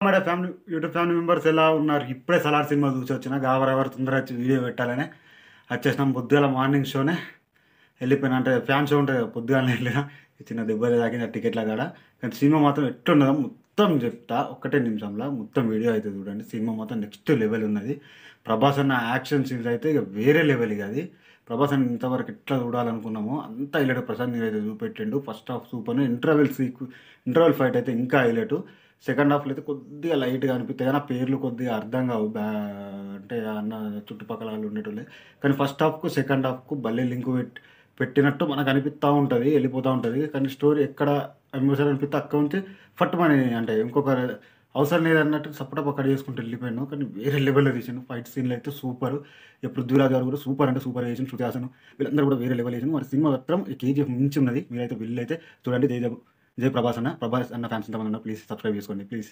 మన family YouTube family members ఎలా ఉన్నారు? ఇప్పుడే 'సలార్' సినిమా చూసొచ్చిన. గాబరాబర్ తొందరగా వచ్చి వీడియో పెట్టాలని వచ్చేసినాం. పొద్దుగాల మార్నింగ్ షోనే వెళ్ళిపోయినా. అంటే ఫ్యాన్ షో ఉంటది కదా! పొద్దుగాలనే వెళ్ళినా. చిన్న దెబ్బలు తాకిన టికెట్ల కాడ. కానీ సినిమా మాత్రం ఎట్లున్నదో మొత్తం చెప్తా. ఒక్కటే నిమిషంలో మొత్తం వీడియో అయితే చూడండి. సినిమా మాత్రం నెక్స్ట్ లెవెల్ ఉన్నది. ప్రభాస్ అన్న యాక్షన్ సీన్స్ అయితే ఇక వేరే లెవెల్ ఇక అది. ప్రభాస్ అన్న ఇంతవరకు ఎట్లా చూడాలనుకున్నామో అంత హైలైట్. ప్రశాంత్ నీల్ అయితే చూపెట్టిండు. First half super. Interval fight అయితే ఇంకా హైలైట్. సెకండ్ హాఫ్‌లో అయితే కొద్దిగా లైట్‌గా అనిపిత్తాయి గానీ, ఆ పేర్లు కొద్దిగా అర్థం కావు. అంటే అన్న చుట్టుపక్కల ఆళ్ళు ఉండేటోళ్ళే. కానీ ఫస్ట్ హాఫ్‌కు, సెకండ్ హాఫ్‌కు భలే లింక్ పెట్టినట్టు మనకు అనిపిత్తా ఉంటది. ఎళ్ళిపోతా ఉంటది. కానీ స్టోరీ ఎక్కడ ఎమోషన్ అనిపిత్తే అక్కడి నుంచి ఫట్టుమని అంటే ఇంకొక అవసరం లేదన్నట్టు సపటప్ అక్కడ చేసుకుంటూ ఎళ్ళిపోయాను. కానీ వేరే లెవెల్‌లో తీసిండు. ఫైట్ సీన్‌లు అయితే సూపరు. ఇక 'పృథ్వీరాజ్' గారు కూడా సూపర్ అంటే సూపర్ చేసిండు. 'శృతి హాసన్' వీళ్ళందరూ కూడా వేరే లెవెల్ చేసిండ్రు. మరి సినిమా మాత్రం 'కేజీఎఫ్' మించి ఉన్నది. మీరైతే వెళ్ళైతే చూడండి. జై ప్రభాస్ అన్న. ప్రభాస్ అన్న ఫ్యాన్స్ ఎంతమంది ఉన్నారు ప్లీజ్ సబ్స్క్రైబ్ చేసుకోండి ప్లీజ్.